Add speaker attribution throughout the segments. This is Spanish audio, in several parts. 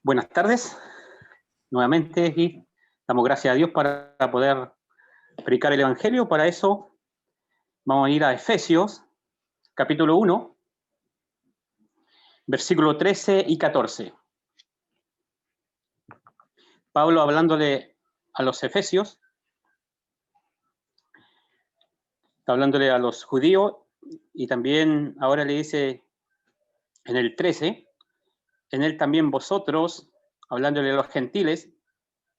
Speaker 1: Buenas tardes, nuevamente aquí damos gracias a Dios para poder predicar el Evangelio. Para eso vamos a ir a Efesios, capítulo 1, versículo 13 y 14. Pablo hablándole a los efesios, está hablándole a los judíos y también ahora le dice en el 13, en él también vosotros, hablándole a los gentiles,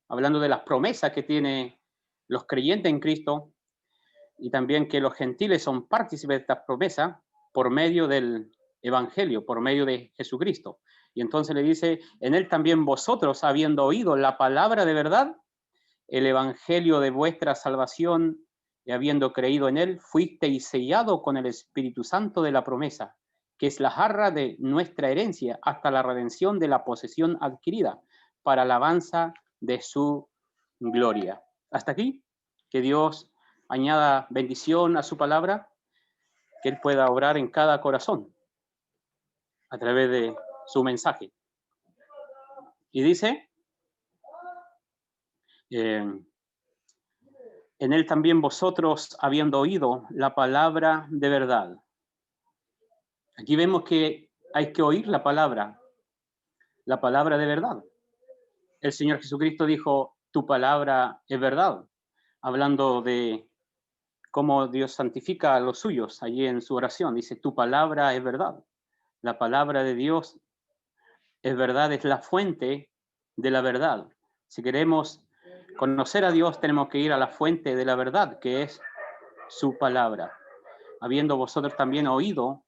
Speaker 1: hablando de las promesas que tiene los creyentes en Cristo, y también que los gentiles son partícipes de estas promesas por medio del Evangelio, por medio de Jesucristo. Y entonces le dice, en él también vosotros, habiendo oído la palabra de verdad, el Evangelio de vuestra salvación, y habiendo creído en él, fuisteis sellado con el Espíritu Santo de la promesa, que es la jarra de nuestra herencia, hasta la redención de la posesión adquirida, para alabanza de su gloria. Hasta aquí, que Dios añada bendición a su palabra, que Él pueda obrar en cada corazón a través de su mensaje. Y dice, en Él también vosotros, habiendo oído la palabra de verdad. Aquí vemos que hay que oír la palabra de verdad. El Señor Jesucristo dijo, tu palabra es verdad, hablando de cómo Dios santifica a los suyos allí en su oración. Dice, tu palabra es verdad. La palabra de Dios es verdad, es la fuente de la verdad. Si queremos conocer a Dios, tenemos que ir a la fuente de la verdad, que es su palabra. Habiendo vosotros también oído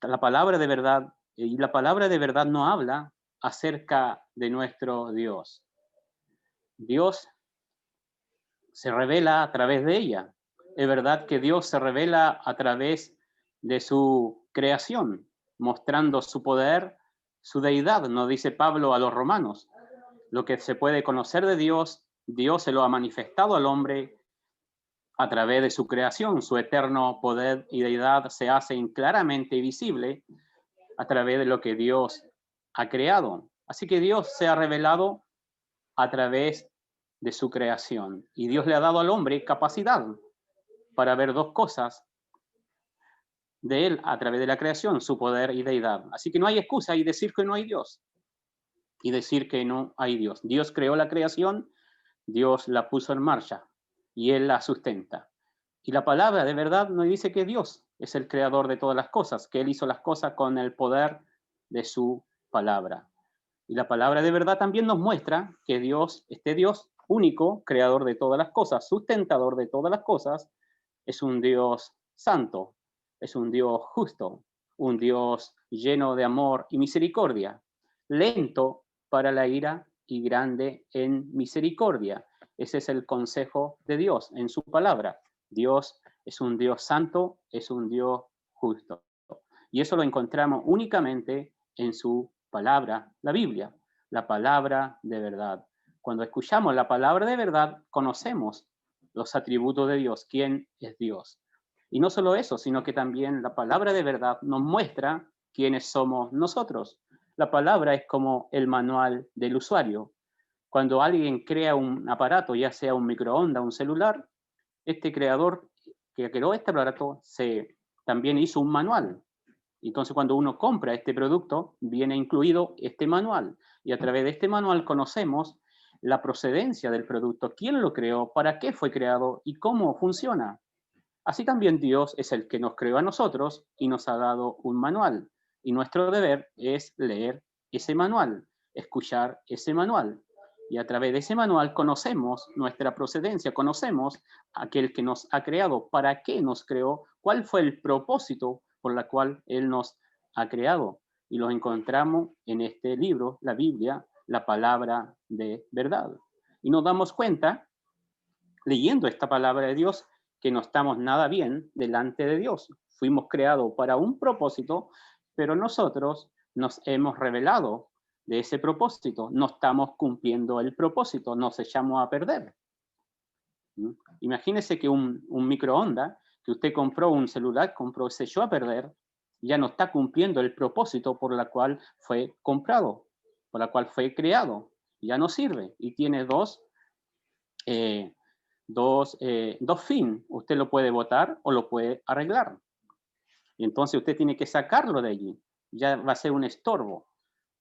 Speaker 1: la palabra de verdad, y la palabra de verdad no habla acerca de nuestro Dios. Dios se revela a través de ella. Es verdad que Dios se revela a través de su creación, mostrando su poder, su deidad, nos dice Pablo a los romanos. Lo que se puede conocer de Dios, Dios se lo ha manifestado al hombre a través de su creación. Su eterno poder y deidad se hacen claramente visible a través de lo que Dios ha creado. Así que Dios se ha revelado a través de su creación. Y Dios le ha dado al hombre capacidad para ver dos cosas de él a través de la creación, su poder y deidad. Así que no hay excusa y decir que no hay Dios. Y decir que no hay Dios. Dios creó la creación, Dios la puso en marcha y Él la sustenta. Y la palabra de verdad nos dice que Dios es el creador de todas las cosas, que Él hizo las cosas con el poder de su palabra. Y la palabra de verdad también nos muestra que Dios, este Dios único, creador de todas las cosas, sustentador de todas las cosas, es un Dios santo, es un Dios justo, un Dios lleno de amor y misericordia, lento para la ira y grande en misericordia. Ese es el consejo de Dios en su palabra. Dios es un Dios santo, es un Dios justo. Y eso lo encontramos únicamente en su palabra, la Biblia, la palabra de verdad. Cuando escuchamos la palabra de verdad, conocemos los atributos de Dios, quién es Dios. Y no solo eso, sino que también la palabra de verdad nos muestra quiénes somos nosotros. La palabra es como el manual del usuario. Cuando alguien crea un aparato, ya sea un microondas, un celular, este creador que creó este aparato también hizo un manual. Entonces, cuando uno compra este producto, viene incluido este manual. Y a través de este manual conocemos la procedencia del producto, quién lo creó, para qué fue creado y cómo funciona. Así también Dios es el que nos creó a nosotros y nos ha dado un manual. Y nuestro deber es leer ese manual, escuchar ese manual. Y a través de ese manual conocemos nuestra procedencia, conocemos a aquel que nos ha creado, para qué nos creó, cuál fue el propósito por el cual Él nos ha creado. Y lo encontramos en este libro, la Biblia, la palabra de verdad. Y nos damos cuenta, leyendo esta palabra de Dios, que no estamos nada bien delante de Dios. Fuimos creados para un propósito, pero nosotros nos hemos revelado de ese propósito. No estamos cumpliendo el propósito, nos echamos a perder. Imagínese que un microondas, que usted compró un celular, se echó a perder, ya no está cumpliendo el propósito por el cual fue comprado. por la cual fue creado. Ya no sirve y tiene eh, dos fines. Usted lo puede botar o lo puede arreglar. Y entonces usted tiene que sacarlo de allí. Ya va a ser un estorbo,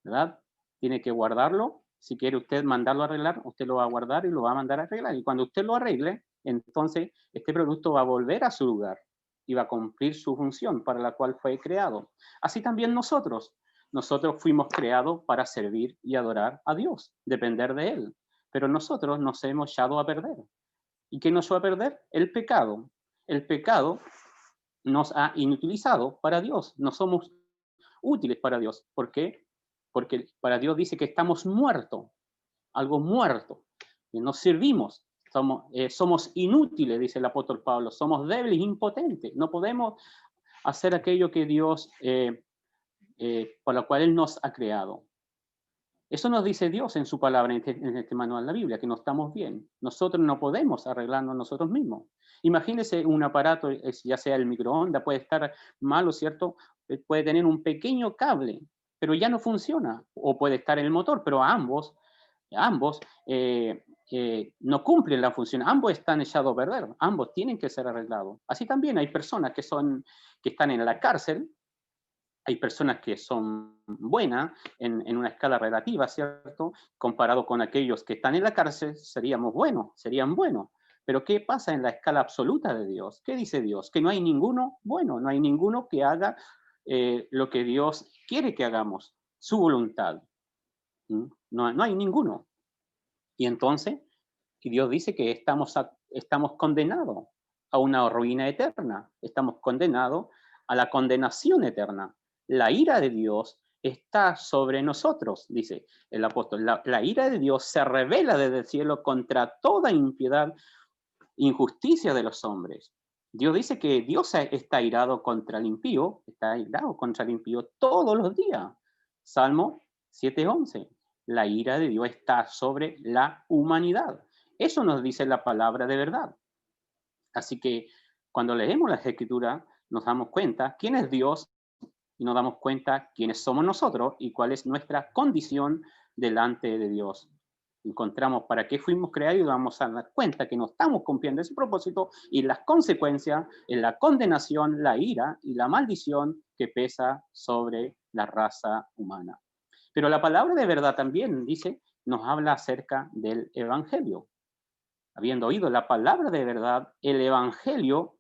Speaker 1: ¿verdad? Tiene que guardarlo. Si quiere usted mandarlo a arreglar, usted lo va a guardar y lo va a mandar a arreglar. Y cuando usted lo arregle, entonces este producto va a volver a su lugar y va a cumplir su función para la cual fue creado. Así también nosotros. Nosotros fuimos creados para servir y adorar a Dios, depender de Él. Pero nosotros nos hemos echado a perder. ¿Y qué nos echó a perder? El pecado. El pecado nos ha inutilizado para Dios. No somos útiles para Dios. ¿Por qué? Porque para Dios dice que estamos muertos, algo muerto. No servimos, somos inútiles, dice el apóstol Pablo. Somos débiles, impotentes. No podemos hacer aquello que Dios, por lo cual Él nos ha creado. Eso nos dice Dios en su palabra, en este manual de la Biblia, que no estamos bien. Nosotros no podemos arreglarnos nosotros mismos. Imagínese un aparato, ya sea el microondas, puede estar malo, ¿cierto? Puede tener un pequeño cable, pero ya no funciona. O puede estar el motor, pero ambos no cumplen la función. Ambos están echados a perder. Ambos tienen que ser arreglados. Así también hay personas que están en la cárcel. Hay personas que son buenas en una escala relativa, ¿cierto? Comparado con aquellos que están en la cárcel, serían buenos. Pero ¿qué pasa en la escala absoluta de Dios? ¿Qué dice Dios? Que no hay ninguno bueno, no hay ninguno que haga lo que Dios quiere que hagamos, su voluntad. No hay ninguno. Y entonces, y Dios dice que estamos condenados a una ruina eterna, estamos condenados a la condenación eterna. La ira de Dios está sobre nosotros, dice el apóstol. La ira de Dios se revela desde el cielo contra toda impiedad, injusticia de los hombres. Dios dice que Dios está irado contra el impío, está irado contra el impío todos los días. Salmo 7:11. La ira de Dios está sobre la humanidad. Eso nos dice la palabra de verdad. Así que cuando leemos las Escrituras, nos damos cuenta quién es Dios y nos damos cuenta quiénes somos nosotros y cuál es nuestra condición delante de Dios. Encontramos para qué fuimos creados y nos vamos a dar cuenta que no estamos cumpliendo ese propósito y las consecuencias en la condenación, la ira y la maldición que pesa sobre la raza humana. Pero la palabra de verdad también dice, nos habla acerca del Evangelio. Habiendo oído la palabra de verdad, el Evangelio,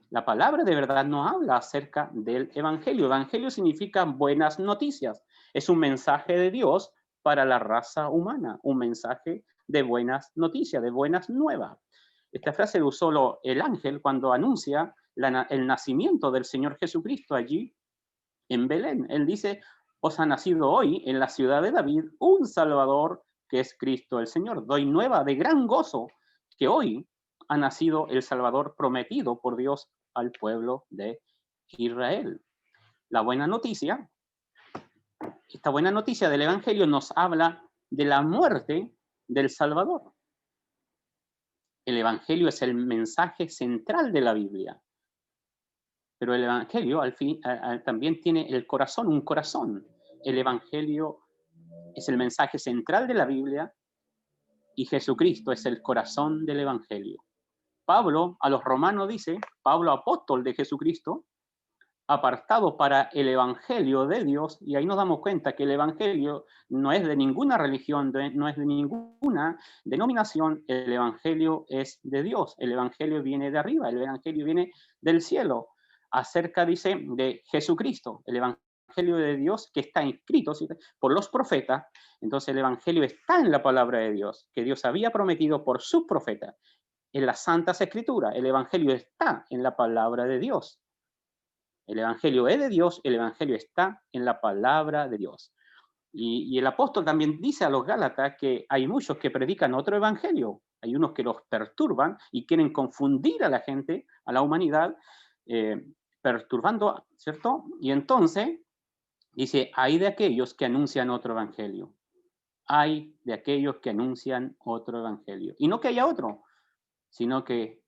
Speaker 1: la palabra de verdad nos habla acerca del Evangelio. Evangelio significa buenas noticias. Es un mensaje de Dios para la raza humana, un mensaje de buenas noticias, de buenas nuevas. Esta frase la usó el ángel cuando anuncia el nacimiento del Señor Jesucristo allí en Belén. Él dice, os ha nacido hoy en la ciudad de David un Salvador que es Cristo el Señor. Doy nueva de gran gozo que hoy ha nacido el Salvador prometido por Dios al pueblo de Israel. La buena noticia, esta buena noticia del Evangelio nos habla de la muerte del Salvador. El Evangelio es el mensaje central de la Biblia. Pero el Evangelio al fin también tiene el corazón, un corazón. El Evangelio es el mensaje central de la Biblia y Jesucristo es el corazón del Evangelio. Pablo a los romanos dice, Pablo apóstol de Jesucristo, apartado para el Evangelio de Dios, y ahí nos damos cuenta que el Evangelio no es de ninguna religión, no es de ninguna denominación, el Evangelio es de Dios, el Evangelio viene de arriba, el Evangelio viene del cielo, acerca, dice, de Jesucristo, el Evangelio de Dios que está escrito, ¿sí?, por los profetas. Entonces el Evangelio está en la palabra de Dios, que Dios había prometido por sus profetas, en las Santas Escrituras. El Evangelio está en la palabra de Dios. El Evangelio es de Dios, el Evangelio está en la palabra de Dios. Y el apóstol también dice a los Gálatas que hay muchos que predican otro evangelio. Hay unos que los perturban y quieren confundir a la gente, a la humanidad, perturbando, ¿cierto? Y entonces dice, hay de aquellos que anuncian otro evangelio. Hay de aquellos que anuncian otro evangelio. Y no que haya otro, sino que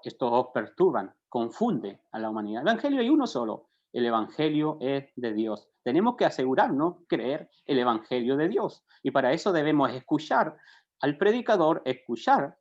Speaker 1: estos os perturban, confunde a la humanidad. El evangelio hay uno solo, El evangelio es de Dios. Tenemos que asegurarnos, creer el evangelio de Dios. Y para eso debemos escuchar al predicador, escuchar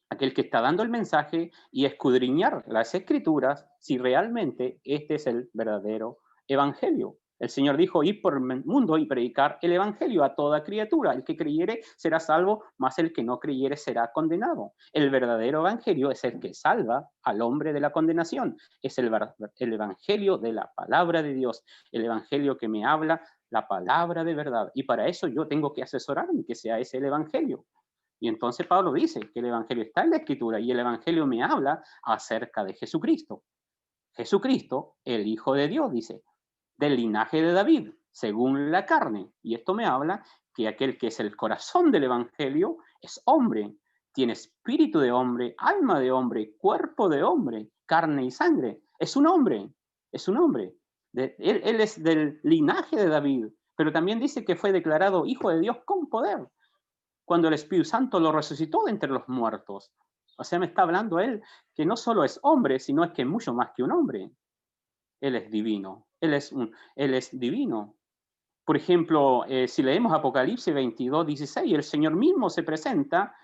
Speaker 1: a aquel que está dando el mensaje y escudriñar las escrituras si realmente este es el verdadero evangelio. El Señor dijo, ir por el mundo y predicar el evangelio a toda criatura. El que creyere será salvo, mas el que no creyere será condenado. El verdadero evangelio es el que salva al hombre de la condenación. Es el evangelio de la palabra de Dios, el evangelio que me habla la palabra de verdad. Y para eso yo tengo que asesorarme que sea ese el evangelio. Y entonces Pablo dice que el evangelio está en la escritura y el evangelio me habla acerca de Jesucristo. Jesucristo, el Hijo de Dios, dice, del linaje de David, según la carne. Y esto me habla que aquel que es el corazón del evangelio es hombre, tiene espíritu de hombre, alma de hombre, cuerpo de hombre, carne y sangre. Es un hombre, es un hombre. Él es del linaje de David, pero también dice que fue declarado Hijo de Dios con poder cuando el Espíritu Santo lo resucitó de entre los muertos. O sea, me está hablando él que no solo es hombre, sino es que es mucho más que un hombre. Él es divino, él es divino. Por ejemplo, si leemos Apocalipsis 22, 16, el Señor mismo se presenta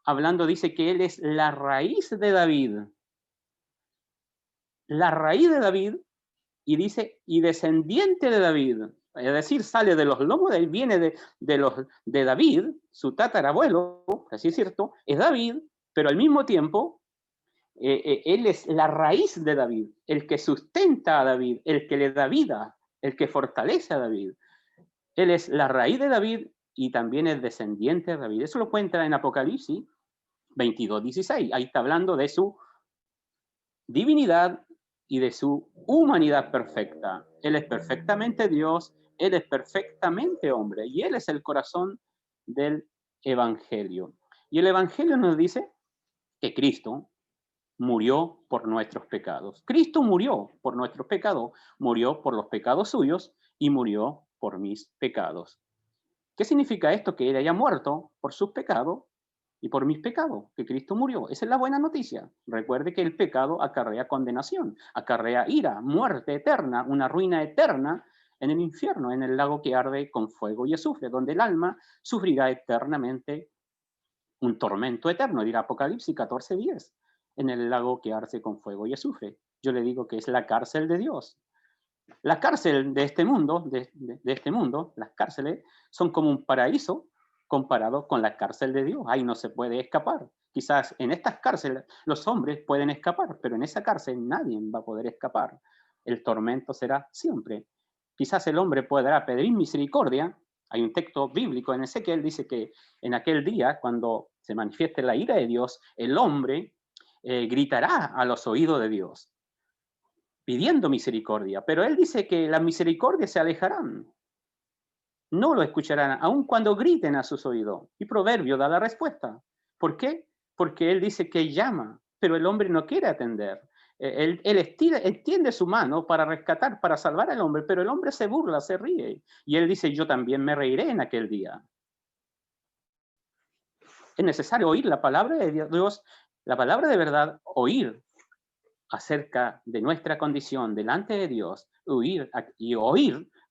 Speaker 1: hablando, dice que Él es la raíz de David. La raíz de David, y dice, y descendiente de David. Es decir, sale de los lomos de él, viene de David, su tatarabuelo, así es cierto, es David, pero al mismo tiempo él es la raíz de David, el que sustenta a David, el que le da vida, el que fortalece a David. Él es la raíz de David y también es descendiente de David. Eso lo cuenta en Apocalipsis 22, 16. Ahí está hablando de su divinidad y de su humanidad perfecta. Él es perfectamente Dios, Él es perfectamente hombre y Él es el corazón del Evangelio. Y el Evangelio nos dice que Cristo murió por nuestros pecados. Cristo murió por nuestros pecados, murió por los pecados suyos y murió por mis pecados. ¿Qué significa esto? Que Él haya muerto por sus pecados y por mis pecados, que Cristo murió. Esa es la buena noticia. Recuerde que el pecado acarrea condenación, acarrea ira, muerte eterna, una ruina eterna en el infierno, en el lago que arde con fuego y azufre, donde el alma sufrirá eternamente un tormento eterno, dirá Apocalipsis 14:10, en el lago que arde con fuego y azufre. Yo le digo que es la cárcel de Dios. La cárcel de este mundo, las cárceles son como un paraíso comparado con la cárcel de Dios. Ahí no se puede escapar. Quizás en estas cárceles los hombres pueden escapar, pero en esa cárcel nadie va a poder escapar. El tormento será siempre. Quizás el hombre podrá pedir misericordia. Hay un texto bíblico en Ezequiel, dice que en aquel día, cuando se manifieste la ira de Dios, el hombre gritará a los oídos de Dios pidiendo misericordia, pero él dice que las misericordias se alejarán, no lo escucharán, aun cuando griten a sus oídos. Y Proverbio da la respuesta. ¿Por qué? Porque él dice que llama, pero el hombre no quiere atender. Él extiende su mano para rescatar, para salvar al hombre, pero el hombre se burla, se ríe. Y él dice, yo también me reiré en aquel día. Es necesario oír la palabra de Dios, la palabra de verdad, oír acerca de nuestra condición delante de Dios, oír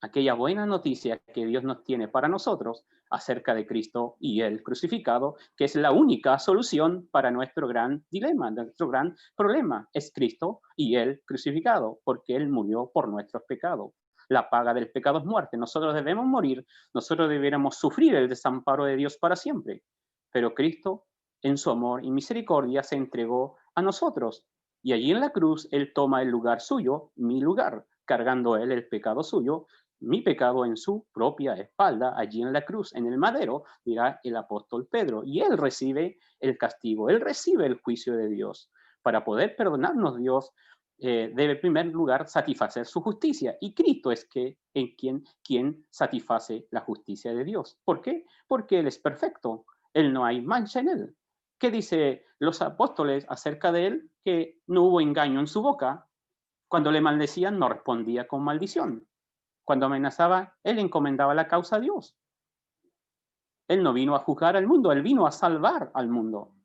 Speaker 1: aquella buena noticia que Dios nos tiene para nosotros acerca de Cristo y el crucificado, que es la única solución para nuestro gran dilema, nuestro gran problema, es Cristo y el crucificado, porque Él murió por nuestros pecados. La paga del pecado es muerte. Nosotros debemos morir, nosotros debiéramos sufrir el desamparo de Dios para siempre. Pero Cristo, en su amor y misericordia, se entregó a nosotros. Y allí en la cruz, Él toma el lugar suyo, mi lugar, cargando Él el pecado suyo, mi pecado en su propia espalda, allí en la cruz, en el madero, dirá el apóstol Pedro. Y Él recibe el castigo, Él recibe el juicio de Dios. Para poder perdonarnos Dios, debe en primer lugar satisfacer su justicia. Y Cristo es quien satisface la justicia de Dios. ¿Por qué? Porque Él es perfecto. Él no hay mancha en Él. ¿Qué dice los apóstoles acerca de Él? Que no hubo engaño en su boca. Cuando le maldecían, no respondía con maldición. Cuando amenazaba, Él encomendaba la causa a Dios. Él no vino a juzgar al mundo, Él vino a salvar al mundo.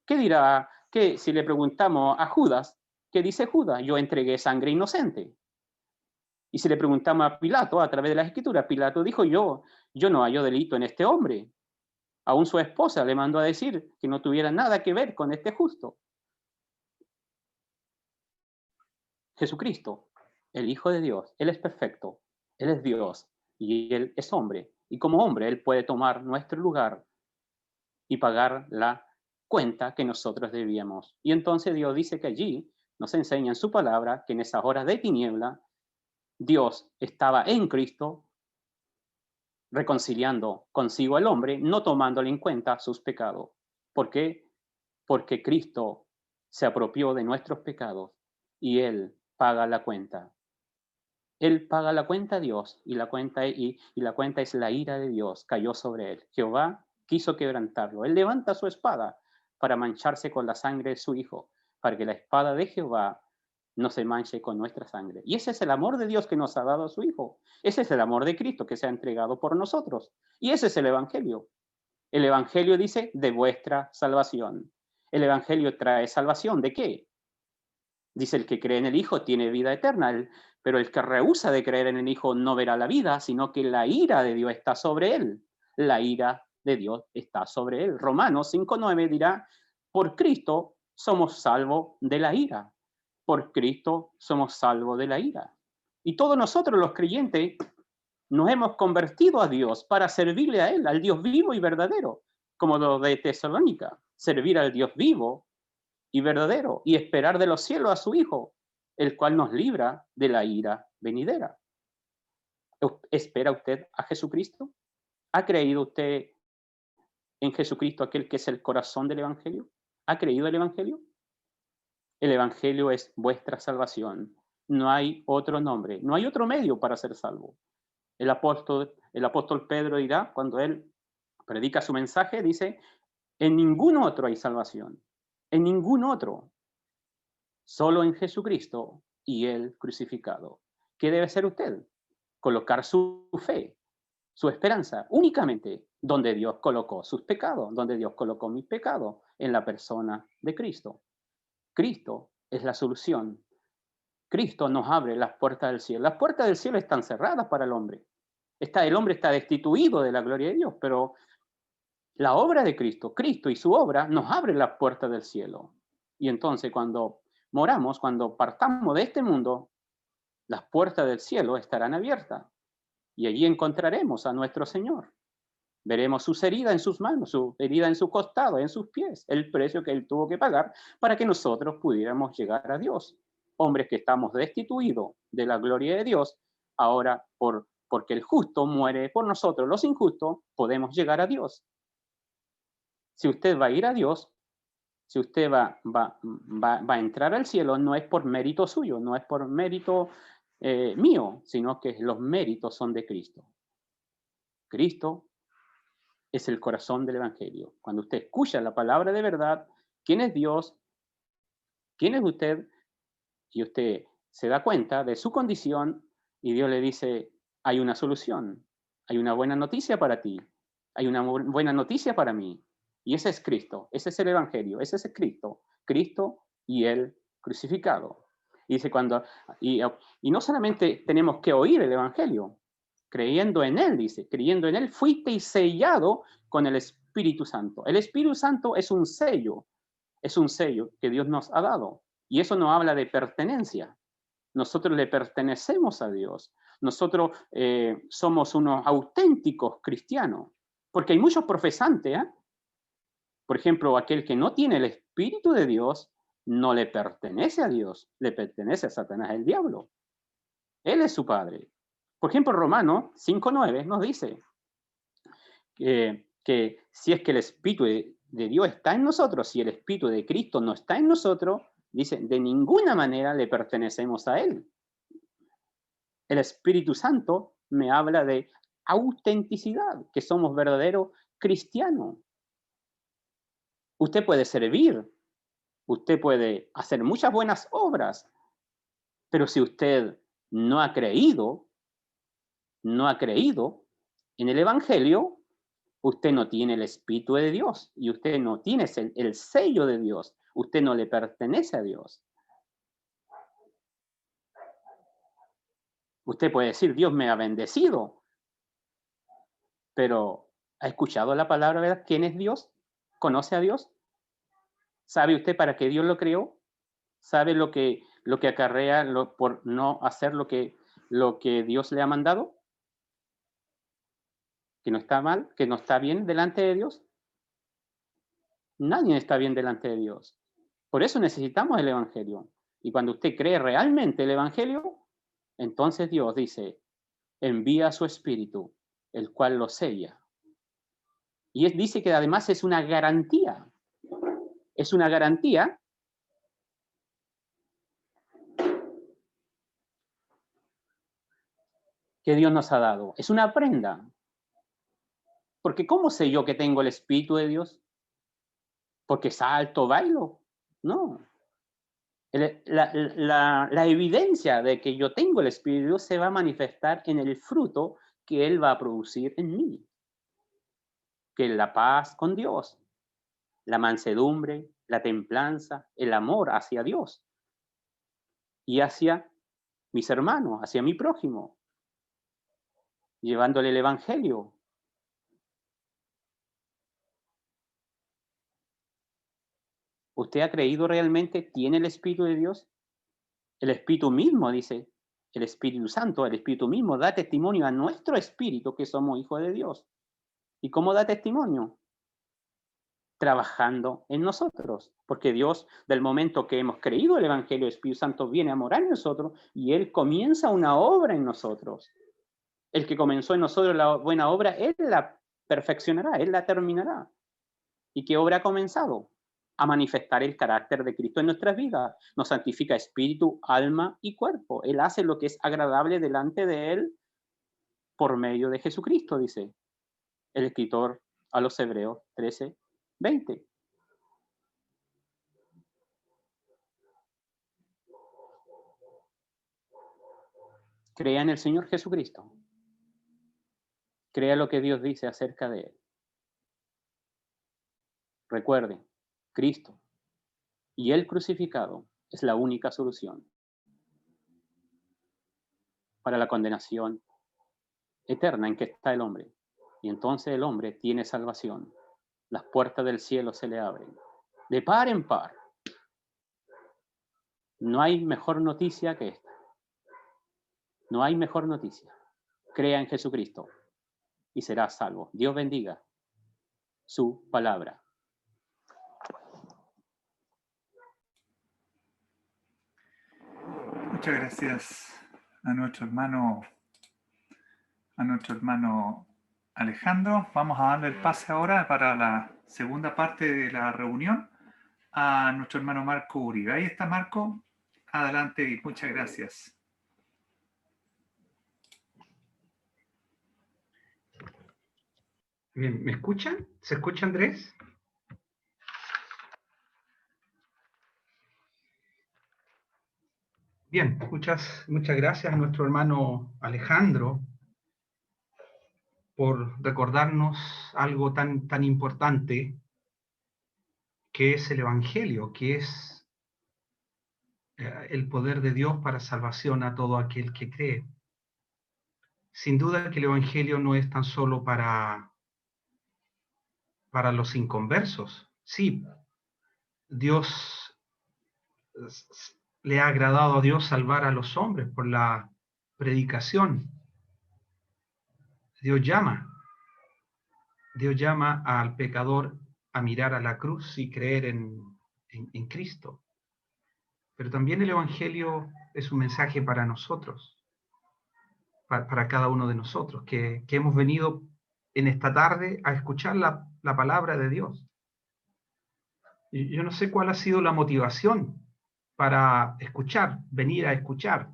Speaker 1: ¿Qué dirá? Que si le preguntamos a Judas, ¿qué dice Judas? Yo entregué sangre inocente. Y si le preguntamos a Pilato a través de las Escrituras, Pilato dijo, yo no hallo delito en este hombre. Aún su esposa le mandó a decir que no tuviera nada que ver con este justo. Jesucristo, el Hijo de Dios, Él es perfecto, Él es Dios y Él es hombre. Y como hombre, Él puede tomar nuestro lugar y pagar la cuenta que nosotros debíamos. Y entonces Dios dice que allí nos enseña en su palabra que en esas horas de tiniebla, Dios estaba en Cristo reconciliando consigo al hombre, no tomándole en cuenta sus pecados. ¿Por qué? Porque Cristo se apropió de nuestros pecados y Él paga la cuenta. Él paga la cuenta a Dios y la cuenta es la ira de Dios, cayó sobre él. Jehová quiso quebrantarlo. Él levanta su espada para mancharse con la sangre de su Hijo, para que la espada de Jehová no se manche con nuestra sangre. Y ese es el amor de Dios que nos ha dado a su Hijo. Ese es el amor de Cristo que se ha entregado por nosotros. Y ese es el Evangelio. El Evangelio dice de vuestra salvación. El Evangelio trae salvación. ¿De qué? Dice, el que cree en el Hijo tiene vida eterna, pero el que rehúsa de creer en el Hijo no verá la vida, sino que la ira de Dios está sobre él. La ira de Dios está sobre él. Romanos 5:9 dirá, por Cristo somos salvos de la ira. Por Cristo somos salvos de la ira. Y todos nosotros los creyentes nos hemos convertido a Dios para servirle a Él, al Dios vivo y verdadero, como lo de Tesalónica, servir al Dios vivo y verdadero, y esperar de los cielos a su Hijo, el cual nos libra de la ira venidera. ¿Espera usted a Jesucristo? ¿Ha creído usted en Jesucristo, aquel que es el corazón del Evangelio? ¿Ha creído el Evangelio? El Evangelio es vuestra salvación. No hay otro nombre, no hay otro medio para ser salvo. El apóstol Pedro dirá, cuando él predica su mensaje, dice, en ningún otro hay salvación, en ningún otro. Solo en Jesucristo y Él crucificado. ¿Qué debe hacer usted? Colocar su fe, su esperanza, únicamente donde Dios colocó sus pecados, donde Dios colocó mis pecados, en la persona de Cristo. Cristo es la solución. Cristo nos abre las puertas del cielo. Las puertas del cielo están cerradas para el hombre. El hombre está destituido de la gloria de Dios, pero la obra de Cristo, Cristo y su obra nos abre las puertas del cielo. Y entonces cuando moramos, cuando partamos de este mundo, las puertas del cielo estarán abiertas y allí encontraremos a nuestro Señor. Veremos sus heridas en sus manos, su herida en su costado, en sus pies, el precio que Él tuvo que pagar para que nosotros pudiéramos llegar a Dios. Hombres que estamos destituidos de la gloria de Dios, ahora porque el justo muere por nosotros, los injustos, podemos llegar a Dios. Si usted va a ir a Dios, si usted va a entrar al cielo, no es por mérito suyo, no es por mérito mío, sino que los méritos son de Cristo. Cristo es el corazón del Evangelio. Cuando usted escucha la palabra de verdad, ¿quién es Dios? ¿Quién es usted? Y usted se da cuenta de su condición y Dios le dice, hay una solución, hay una buena noticia para ti, hay una buena noticia para mí. Y ese es Cristo, ese es el Evangelio, ese es Cristo, Cristo y Él crucificado. Y dice y no solamente tenemos que oír el Evangelio, creyendo en Él, dice, creyendo en Él, fuiste sellado con el Espíritu Santo. El Espíritu Santo es un sello que Dios nos ha dado. Y eso no habla de pertenencia. Nosotros le pertenecemos a Dios. Nosotros somos unos auténticos cristianos. Porque hay muchos profesantes, ¿eh? Por ejemplo, aquel que no tiene el Espíritu de Dios no le pertenece a Dios, le pertenece a Satanás, el diablo. Él es su padre. Por ejemplo, Romanos 5:9 nos dice que si es que el Espíritu de Dios está en nosotros, si el Espíritu de Cristo no está en nosotros, dice, de ninguna manera le pertenecemos a Él. El Espíritu Santo me habla de autenticidad, que somos verdaderos cristianos. Usted puede servir, usted puede hacer muchas buenas obras, pero si usted no ha creído en el Evangelio, usted no tiene el Espíritu de Dios y usted no tiene el sello de Dios. Usted no le pertenece a Dios. Usted puede decir, Dios me ha bendecido, pero ¿ha escuchado la palabra, verdad? ¿Quién es Dios? ¿Conoce a Dios? ¿Sabe usted para qué Dios lo creó? ¿Sabe lo que acarrea por no hacer lo que Dios le ha mandado? ¿Que no está mal? ¿Que no está bien delante de Dios? Nadie está bien delante de Dios. Por eso necesitamos el Evangelio. Y cuando usted cree realmente el Evangelio, entonces Dios dice, envía a su Espíritu, el cual lo sella. Y dice que además es una garantía. Es una garantía que Dios nos ha dado. Es una prenda. Porque ¿cómo sé yo que tengo el Espíritu de Dios? ¿Porque salto, bailo? No. La evidencia de que yo tengo el Espíritu de Dios se va a manifestar en el fruto que Él va a producir en mí. Que es la paz con Dios, la mansedumbre, la templanza, el amor hacia Dios y hacia mis hermanos, hacia mi prójimo, llevándole el Evangelio. ¿Usted ha creído realmente? ¿Tiene el Espíritu de Dios? El Espíritu mismo, dice, el Espíritu Santo, el Espíritu mismo da testimonio a nuestro espíritu que somos hijos de Dios. ¿Y cómo da testimonio? Trabajando en nosotros, porque Dios, del momento que hemos creído el Evangelio, el Espíritu Santo viene a morar en nosotros y Él comienza una obra en nosotros. El que comenzó en nosotros la buena obra, Él la perfeccionará, Él la terminará. ¿Y qué obra ha comenzado? A manifestar el carácter de Cristo en nuestras vidas. Nos santifica espíritu, alma y cuerpo. Él hace lo que es agradable delante de Él por medio de Jesucristo, dice el escritor a los Hebreos 13:20. Crea en el Señor Jesucristo. Crea lo que Dios dice acerca de Él. Recuerde, Cristo y el crucificado es la única solución para la condenación eterna en que está el hombre. Y entonces el hombre tiene salvación. Las puertas del cielo se le abren. De par en par. No hay mejor noticia que esta. No hay mejor noticia. Crea en Jesucristo y serás salvo. Dios bendiga su palabra.
Speaker 2: Muchas gracias a nuestro hermano Alejandro. Vamos a darle el pase ahora para la segunda parte de la reunión a nuestro hermano Marco Uribe. Ahí está Marco. Adelante y muchas gracias.
Speaker 3: Bien, ¿me escuchan? ¿Se escucha, Andrés? Bien, muchas gracias a nuestro hermano Alejandro por recordarnos algo tan importante que es el Evangelio, que es el poder de Dios para salvación a todo aquel que cree. Sin duda que el Evangelio no es tan solo para los inconversos. Sí, Dios le ha agradado a Dios salvar a los hombres por la predicación. Dios llama al pecador a mirar a la cruz y creer en Cristo. Pero también el Evangelio es un mensaje para nosotros, para cada uno de nosotros, que hemos venido en esta tarde a escuchar la palabra de Dios. Y yo no sé cuál ha sido la motivación para escuchar, venir a escuchar.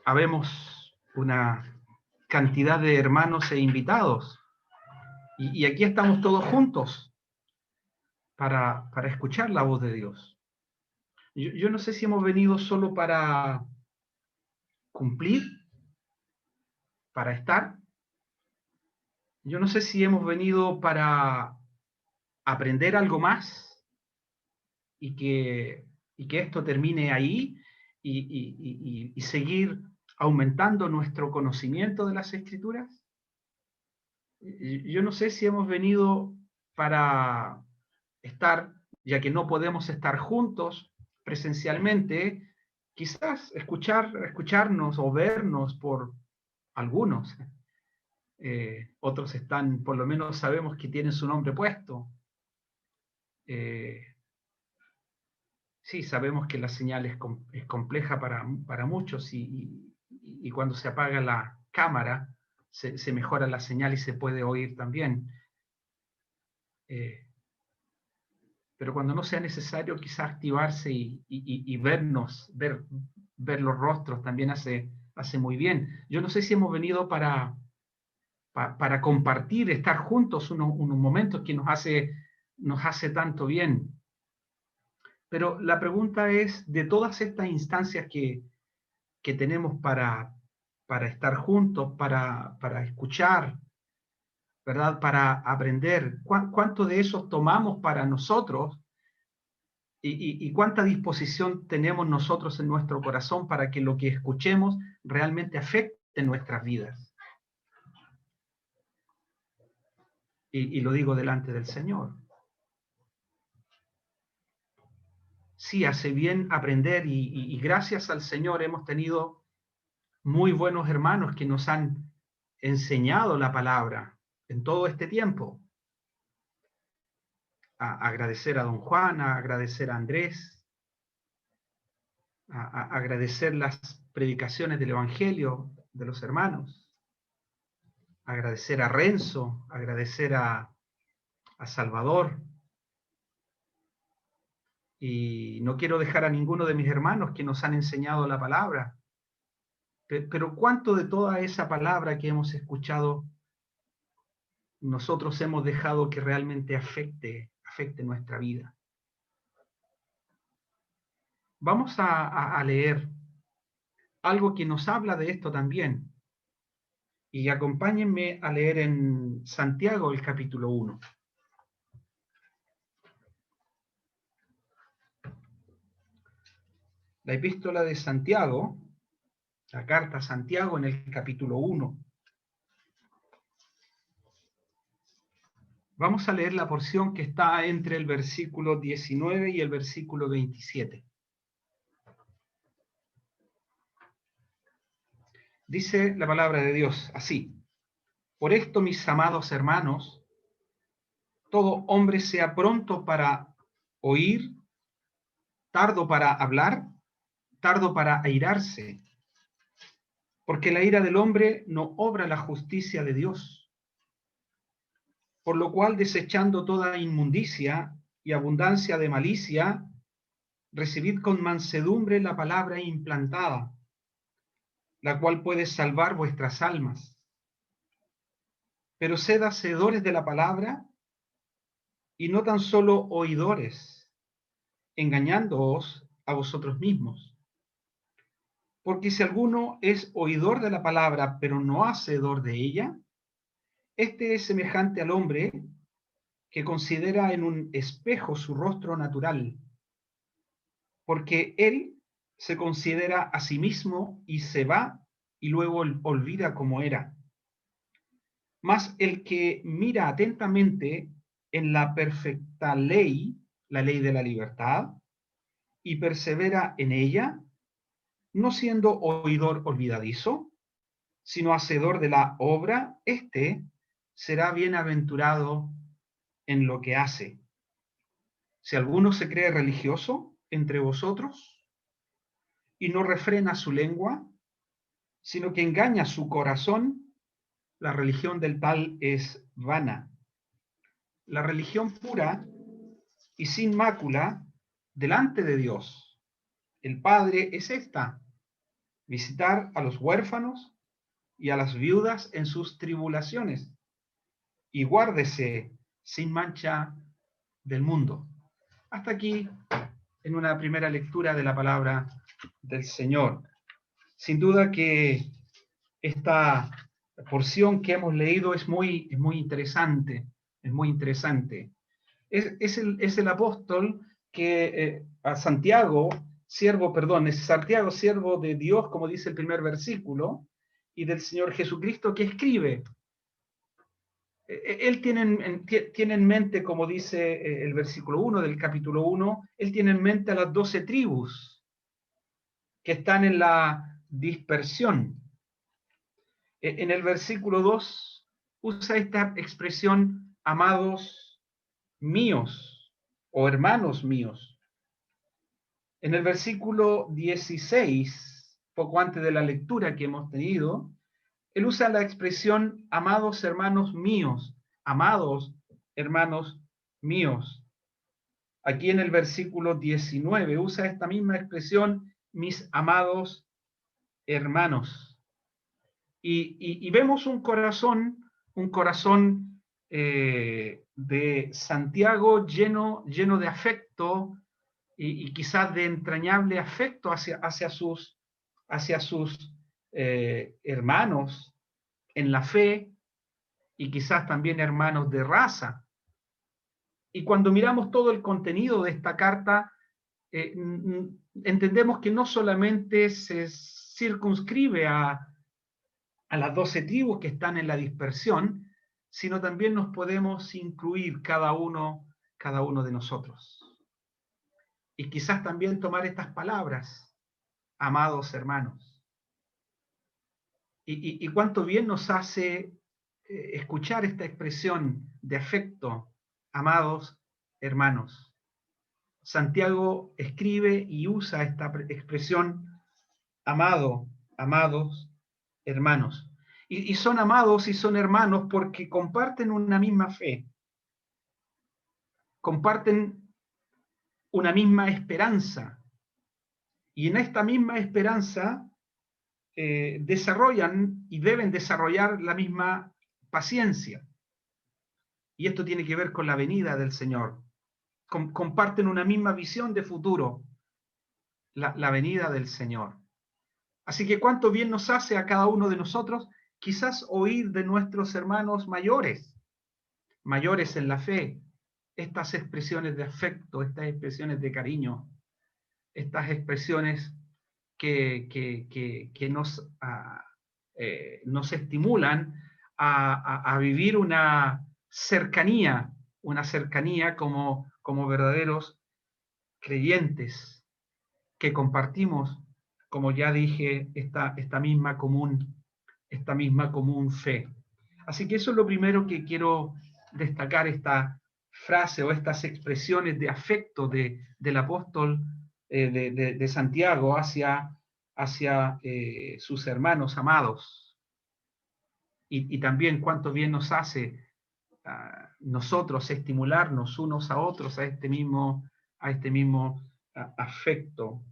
Speaker 3: Habemos una cantidad de hermanos e invitados, y aquí estamos todos juntos para escuchar la voz de Dios. Yo no sé si hemos venido solo para cumplir, para estar. Yo no sé si hemos venido para aprender algo más y que y que esto termine ahí y seguir aumentando nuestro conocimiento de las Escrituras? Yo no sé si hemos venido para estar, ya que no podemos estar juntos presencialmente, quizás escucharnos o vernos por algunos. Otros están, por lo menos sabemos que tienen su nombre puesto. Sí, sabemos que la señal es compleja para muchos y cuando se apaga la cámara se mejora la señal y se puede oír también. Pero cuando no sea necesario quizás activarse y vernos, ver los rostros también hace muy bien. Yo no sé si hemos venido para compartir, estar juntos unos momentos que nos hace tanto bien. Pero la pregunta es, de todas estas instancias que tenemos para estar juntos, para escuchar, ¿verdad? Para aprender, ¿cuánto de eso tomamos para nosotros? Y cuánta disposición tenemos nosotros en nuestro corazón para que lo que escuchemos realmente afecte nuestras vidas. Y lo digo delante del Señor. Sí, hace bien aprender y gracias al Señor hemos tenido muy buenos hermanos que nos han enseñado la palabra en todo este tiempo. Agradecer a don Juan, agradecer a Andrés, agradecer las predicaciones del Evangelio de los hermanos, agradecer a Renzo, agradecer a Salvador. Y no quiero dejar a ninguno de mis hermanos que nos han enseñado la palabra. Pero ¿cuánto de toda esa palabra que hemos escuchado nosotros hemos dejado que realmente afecte nuestra vida? Vamos a leer algo que nos habla de esto también. Y acompáñenme a leer en Santiago el capítulo 1. La epístola de Santiago, la carta a Santiago en el capítulo 1. Vamos a leer la porción que está entre el versículo 19 y el versículo 27. Dice la palabra de Dios así: por esto, mis amados hermanos, todo hombre sea pronto para oír, tardo para hablar, tardo para airarse, porque la ira del hombre no obra la justicia de Dios. Por lo cual, desechando toda inmundicia y abundancia de malicia, recibid con mansedumbre la palabra implantada, la cual puede salvar vuestras almas. Pero sed hacedores de la palabra y no tan solo oidores, engañándoos a vosotros mismos. Porque si alguno es oidor de la palabra, pero no hacedor de ella, este es semejante al hombre que considera en un espejo su rostro natural, porque él se considera a sí mismo y se va y luego olvida cómo era. Mas el que mira atentamente en la perfecta ley, la ley de la libertad, y persevera en ella, no siendo oidor olvidadizo, sino hacedor de la obra, éste será bienaventurado en lo que hace. Si alguno se cree religioso entre vosotros y no refrena su lengua, sino que engaña su corazón, la religión del tal es vana. La religión pura y sin mácula delante de Dios, el Padre, es esta: visitar a los huérfanos y a las viudas en sus tribulaciones, y guárdese sin mancha del mundo. Hasta aquí, en una primera lectura de la palabra del Señor. Sin duda que esta porción que hemos leído es muy interesante, es muy interesante. Es el apóstol que a Santiago, Santiago, siervo de Dios, como dice el primer versículo, y del Señor Jesucristo que escribe. Él tiene en mente, como dice el versículo 1 del capítulo 1, él tiene en mente a las 12 tribus que están en la dispersión. En el versículo 2 usa esta expresión, amados míos o hermanos míos. En el versículo 16, poco antes de la lectura que hemos tenido, él usa la expresión amados hermanos míos, amados hermanos míos. Aquí en el versículo 19 usa esta misma expresión, mis amados hermanos. Y vemos un corazón de Santiago lleno de afecto y quizás de entrañable afecto hacia sus hermanos en la fe y quizás también hermanos de raza. Y cuando miramos todo el contenido de esta carta, entendemos que no solamente se circunscribe a las 12 tribus que están en la dispersión, sino también nos podemos incluir cada uno de nosotros. Y quizás también tomar estas palabras, amados hermanos. Y cuánto bien nos hace escuchar esta expresión de afecto, amados hermanos. Santiago escribe y usa esta expresión, amados hermanos. Y son amados y son hermanos porque comparten una misma fe, comparten una misma esperanza. Y en esta misma esperanza desarrollan y deben desarrollar la misma paciencia. Y esto tiene que ver con la venida del Señor. Comparten una misma visión de futuro, la venida del Señor. Así que cuánto bien nos hace a cada uno de nosotros quizás oír de nuestros hermanos mayores en la fe, estas expresiones de afecto, estas expresiones de cariño, estas expresiones que nos estimulan a vivir una cercanía como verdaderos creyentes que compartimos, como ya dije, esta misma común fe. Así que eso es lo primero que quiero destacar, esta frase o estas expresiones de afecto del apóstol de Santiago hacia sus hermanos amados. Y también cuánto bien nos hace nosotros estimularnos unos a otros a este mismo afecto.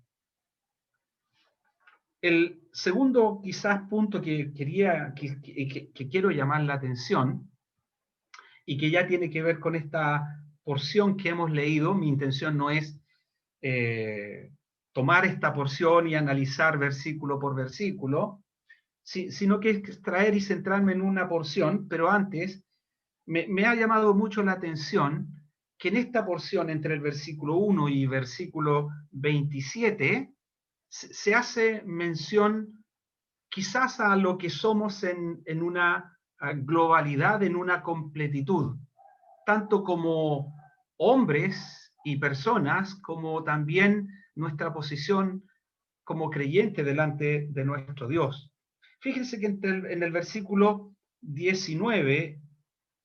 Speaker 3: El segundo quizás punto que quiero llamar la atención y que ya tiene que ver con esta porción que hemos leído, mi intención no es tomar esta porción y analizar versículo por versículo, sino que extraer y centrarme en una porción, pero antes me ha llamado mucho la atención que en esta porción entre el versículo 1 y versículo 27 se hace mención quizás a lo que somos en una globalidad, en una completitud, tanto como hombres y personas, como también nuestra posición como creyente delante de nuestro Dios. Fíjense que en el versículo 19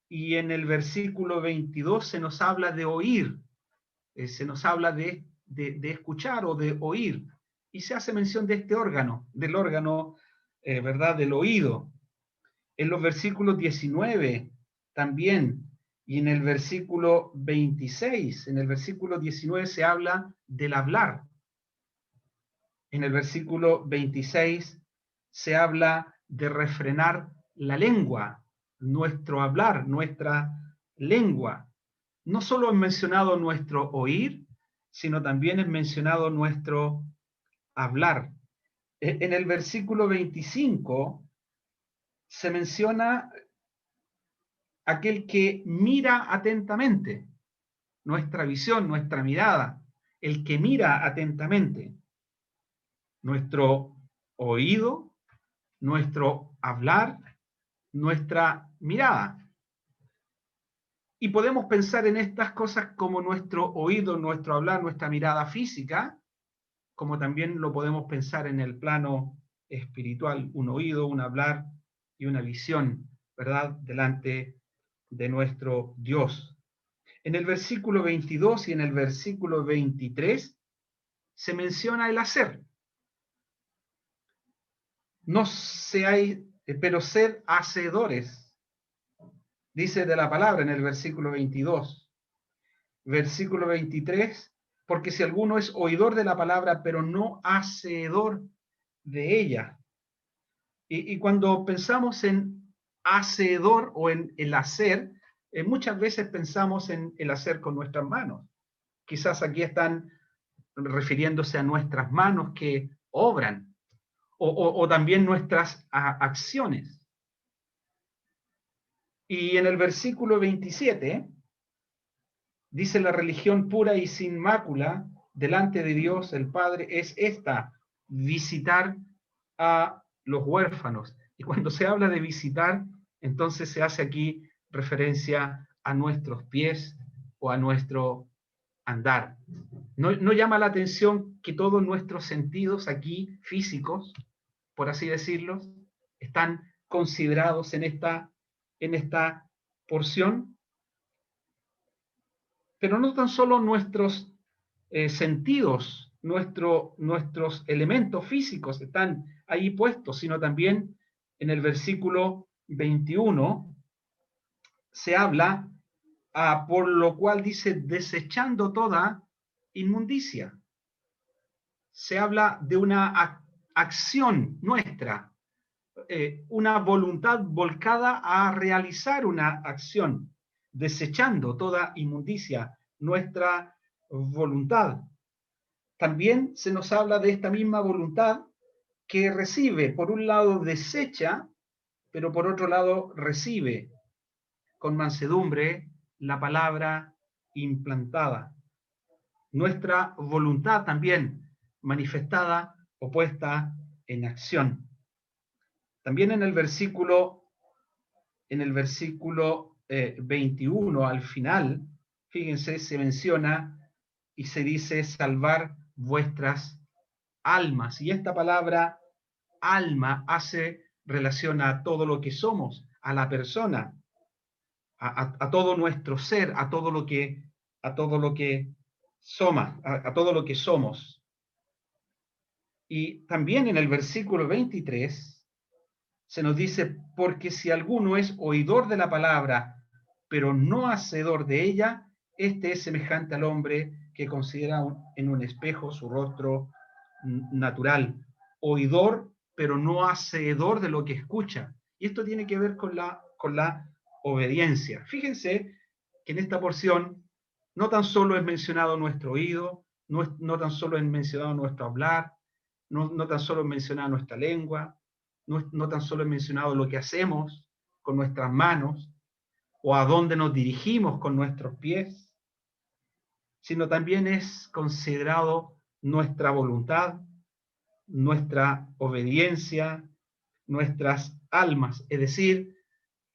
Speaker 3: y en el versículo 22 se nos habla de oír, se nos habla de escuchar o de oír, y se hace mención de este órgano, ¿verdad?, del oído. En los versículos 19 también, y en el versículo 26, en el versículo 19 se habla del hablar. En el versículo 26 se habla de refrenar la lengua, nuestro hablar, nuestra lengua. No solo es mencionado nuestro oír, sino también es mencionado nuestro hablar. En el versículo 25 se menciona aquel que mira atentamente, nuestra visión, nuestra mirada. el que mira atentamente. Nuestro oído, nuestro hablar, nuestra mirada. Y podemos pensar en estas cosas como nuestro oído, nuestro hablar, nuestra mirada física, como también lo podemos pensar en el plano espiritual, un oído, un hablar y una visión, ¿verdad?, delante de nuestro Dios. En el versículo 22 y en el versículo 23 se menciona el hacer. No seáis, pero sed hacedores, dice de la palabra en el versículo 22. Versículo 23, porque si alguno es oidor de la palabra, pero no hacedor de ella. Y cuando pensamos en hacedor o en el hacer, muchas veces pensamos en el hacer con nuestras manos. Quizás aquí están refiriéndose a nuestras manos que obran, o también nuestras acciones. Y en el versículo 27 dice: la religión pura y sin mácula delante de Dios el Padre es esta, visitar a los huérfanos. Y cuando se habla de visitar, entonces se hace aquí referencia a nuestros pies o a nuestro andar. No llama la atención que todos nuestros sentidos aquí, físicos, por así decirlo, están considerados en esta porción, pero no tan solo nuestros sentidos, nuestros elementos físicos están ahí puestos, sino también en el versículo 21 se habla, por lo cual dice, desechando toda inmundicia. Se habla de una acción nuestra, una voluntad volcada a realizar una acción, desechando toda inmundicia, nuestra voluntad. También se nos habla de esta misma voluntad que recibe, por un lado desecha, pero por otro lado recibe con mansedumbre la palabra implantada. Nuestra voluntad también manifestada o puesta en acción. También en el versículo 21 al final, fíjense, se menciona y se dice salvar vuestras almas. Y esta palabra alma hace relación a todo lo que somos, a la persona, a todo nuestro ser, a todo lo que somos. Y también en el versículo 23 se nos dice, porque si alguno es oidor de la palabra, pero no hacedor de ella, este es semejante al hombre que considera en un espejo su rostro natural. Oidor, pero no hacedor de lo que escucha. Y esto tiene que ver con la obediencia. Fíjense que en esta porción no tan solo es mencionado nuestro oído, no tan solo es mencionado nuestro hablar, no tan solo es mencionada nuestra lengua, no tan solo es mencionado lo que hacemos con nuestras manos o a dónde nos dirigimos con nuestros pies, sino también es considerado nuestra voluntad, nuestra obediencia, nuestras almas. Es decir,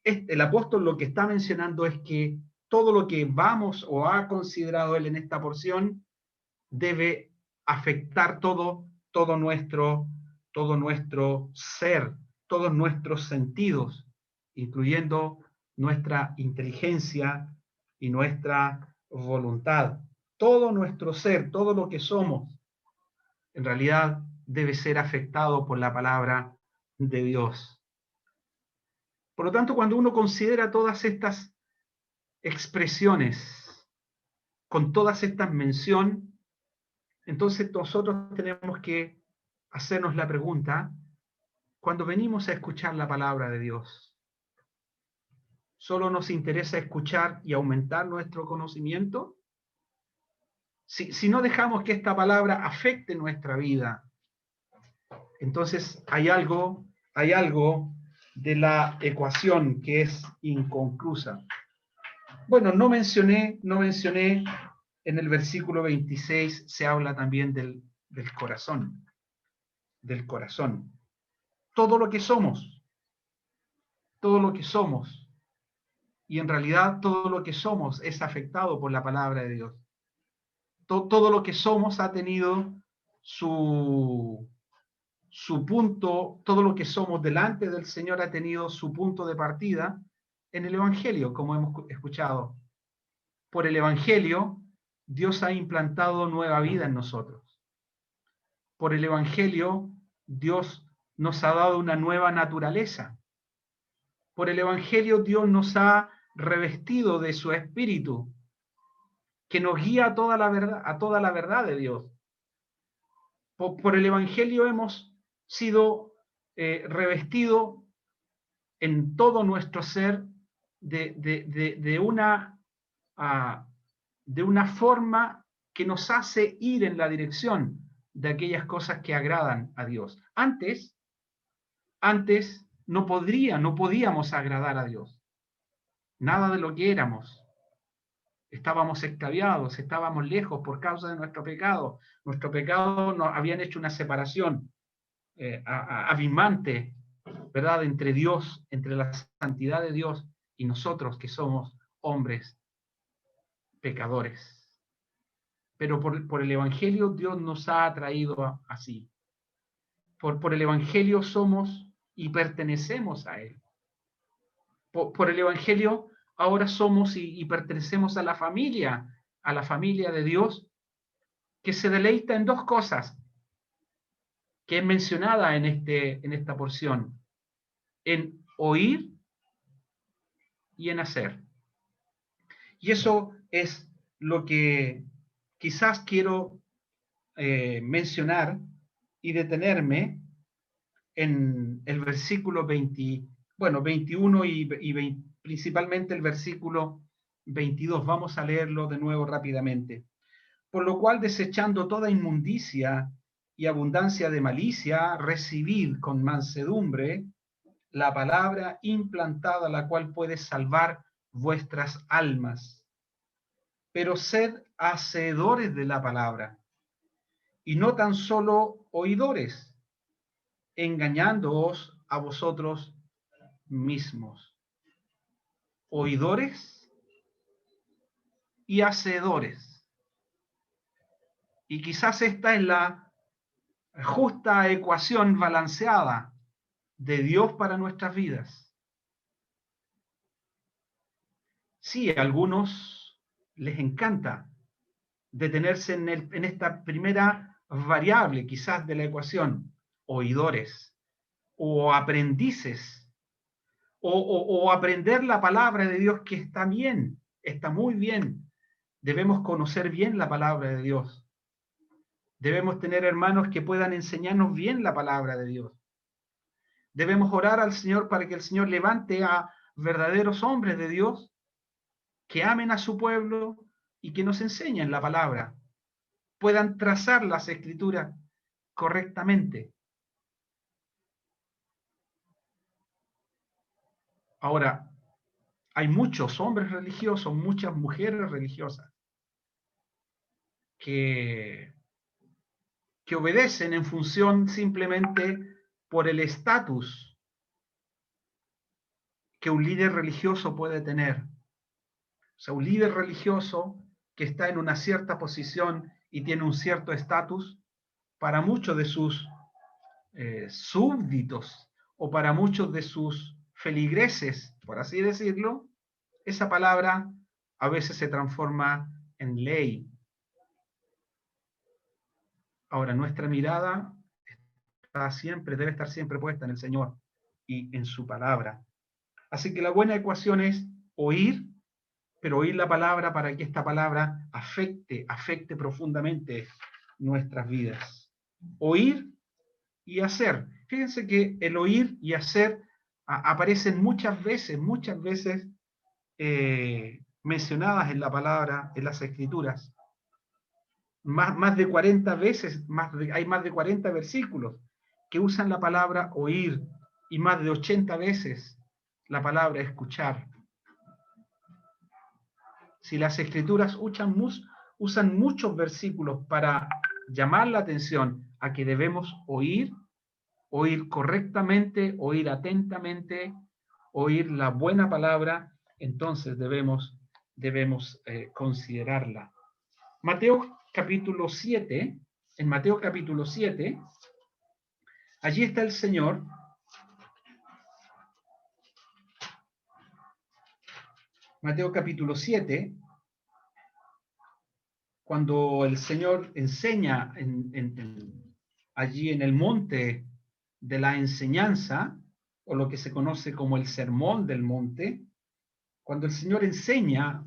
Speaker 3: el apóstol lo que está mencionando es que todo lo que vamos o ha considerado él en esta porción debe afectar todo nuestro ser, todos nuestros sentidos, incluyendo nuestra inteligencia y nuestra voluntad. Todo nuestro ser, todo lo que somos, en realidad debe ser afectado por la palabra de Dios. Por lo tanto, cuando uno considera todas estas expresiones, con todas estas menciones, entonces nosotros tenemos que hacernos la pregunta, cuando venimos a escuchar la palabra de Dios, ¿solo nos interesa escuchar y aumentar nuestro conocimiento? Si no dejamos que esta palabra afecte nuestra vida, entonces hay algo de la ecuación que es inconclusa. Bueno, no mencioné en el versículo 26 se habla también del corazón, del corazón. Todo lo que somos, y en realidad todo lo que somos es afectado por la palabra de Dios. Todo lo que somos ha tenido su punto, todo lo que somos delante del Señor ha tenido su punto de partida en el Evangelio, como hemos escuchado. Por el Evangelio, Dios ha implantado nueva vida en nosotros. Por el Evangelio, Dios nos ha dado una nueva naturaleza. Por el Evangelio, Dios nos ha revestido de su Espíritu, que nos guía a toda la verdad de Dios. Por el Evangelio hemos sido revestidos en todo nuestro ser de una forma que nos hace ir en la dirección de aquellas cosas que agradan a Dios. Antes no podíamos agradar a Dios. Nada de lo que éramos. Estábamos extraviados, estábamos lejos por causa de nuestro pecado. Nuestro pecado nos habían hecho una separación abismante, ¿verdad? Entre Dios, entre la santidad de Dios y nosotros que somos hombres pecadores. Pero por el Evangelio Dios nos ha atraído así. Por el Evangelio somos y pertenecemos a Él. Por el Evangelio ahora somos y pertenecemos a la familia de Dios, que se deleita en dos cosas que es mencionada en esta porción: en oír y en hacer. Y eso es lo que quizás quiero mencionar y detenerme en el versículo 21 y principalmente el versículo 22. Vamos a leerlo de nuevo rápidamente. Por lo cual, desechando toda inmundicia y abundancia de malicia, recibid con mansedumbre la palabra implantada, la cual puede salvar vuestras almas. Pero sed hacedores de la palabra, y no tan solo oidores, engañándoos a vosotros mismos. Oidores y hacedores. Y quizás esta es la justa ecuación balanceada de Dios para nuestras vidas. Sí, a algunos les encanta detenerse en esta primera variable, quizás, de la ecuación: oidores o aprendices, o aprender la palabra de Dios, que está bien, está muy bien. Debemos conocer bien la palabra de Dios. Debemos tener hermanos que puedan enseñarnos bien la palabra de Dios. Debemos orar al Señor para que el Señor levante a verdaderos hombres de Dios que amen a su pueblo y que nos enseñen la palabra, puedan trazar las escrituras correctamente. Ahora, hay muchos hombres religiosos, muchas mujeres religiosas que obedecen en función simplemente por el estatus que un líder religioso puede tener. O sea, un líder religioso que está en una cierta posición y tiene un cierto estatus, para muchos de sus súbditos o para muchos de sus feligreses, por así decirlo, esa palabra a veces se transforma en ley. Ahora, nuestra mirada debe estar siempre puesta en el Señor y en su palabra. Así que la buena ecuación es oír, pero oír la palabra para que esta palabra afecte profundamente nuestras vidas. Oír y hacer. Fíjense que el oír y hacer aparecen muchas veces mencionadas en la palabra, en las escrituras. Más de 40 veces, hay más de 40 versículos que usan la palabra oír, y más de 80 veces la palabra escuchar. Si las escrituras usan muchos versículos para llamar la atención a que debemos oír correctamente, oír atentamente, oír la buena palabra, entonces debemos considerarla. Mateo capítulo 7, en Mateo capítulo 7, allí está el Señor. Mateo capítulo 7, cuando el Señor enseña allí en el monte de la enseñanza, o lo que se conoce como el sermón del monte, cuando el Señor enseña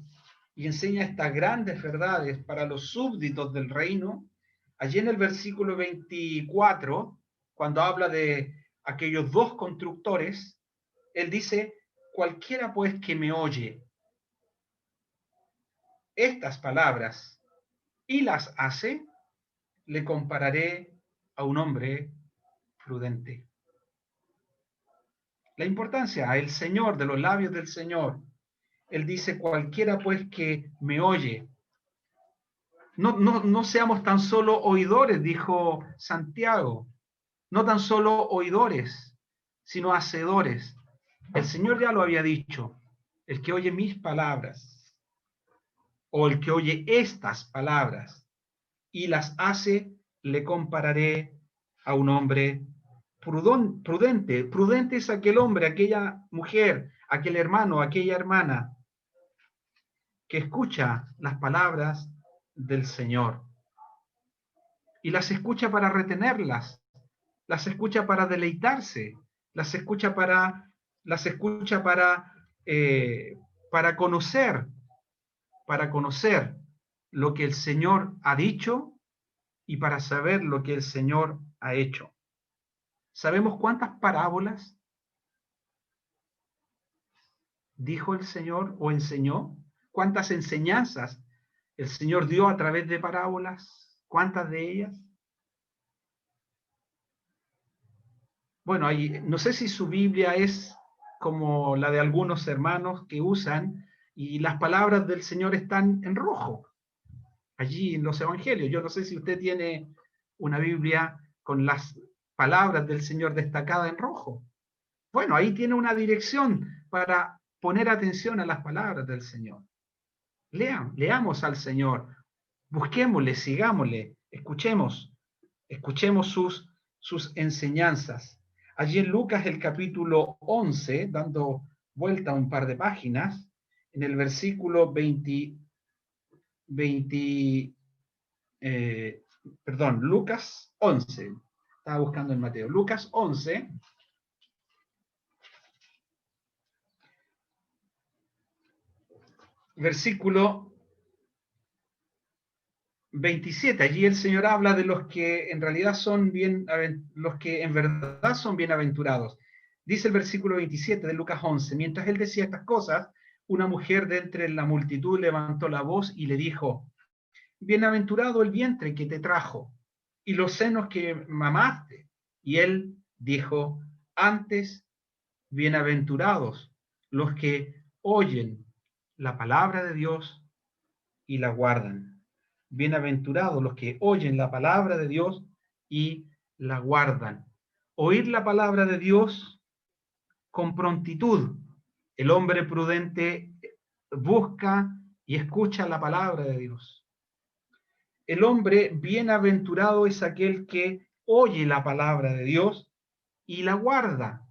Speaker 3: estas grandes verdades para los súbditos del reino, allí en el versículo 24, cuando habla de aquellos dos constructores, Él dice, cualquiera pues que me oye estas palabras y las hace, le compararé a un hombre prudente. La importancia, el Señor, de los labios del Señor, Él dice, cualquiera pues que me oye. No seamos tan solo oidores, dijo Santiago, no tan solo oidores, sino hacedores. El Señor ya lo había dicho, el que oye mis palabras, o el que oye estas palabras, y las hace, le compararé a un hombre prudente. Prudente es aquel hombre, aquella mujer, aquel hermano, aquella hermana, que escucha las palabras del Señor y las escucha para retenerlas, las escucha para deleitarse, las escucha para conocer lo que el Señor ha dicho y para saber lo que el Señor ha hecho. ¿Sabemos cuántas parábolas dijo el Señor o enseñó? ¿Cuántas enseñanzas el Señor dio a través de parábolas? ¿Cuántas de ellas? Bueno, no sé si su Biblia es como la de algunos hermanos que usan y las palabras del Señor están en rojo, allí en los evangelios. Yo no sé si usted tiene una Biblia con las palabras del Señor destacadas en rojo. Bueno, ahí tiene una dirección para poner atención a las palabras del Señor. Leamos al Señor, busquémosle, sigámosle, escuchemos sus enseñanzas. Allí en Lucas el capítulo 11, dando vuelta un par de páginas, en el versículo Lucas 11, estaba buscando en Mateo, Lucas 11, versículo 27, allí el Señor habla de los que en realidad los que en verdad son bienaventurados. Dice el versículo 27 de Lucas 11, mientras él decía estas cosas, una mujer de entre la multitud levantó la voz y le dijo, bienaventurado el vientre que te trajo y los senos que mamaste. Y él dijo, antes, bienaventurados los que oyen la palabra de Dios y la guardan. Bienaventurados los que oyen la palabra de Dios y la guardan. Oír la palabra de Dios con prontitud. El hombre prudente busca y escucha la palabra de Dios. El hombre bienaventurado es aquel que oye la palabra de Dios y la guarda.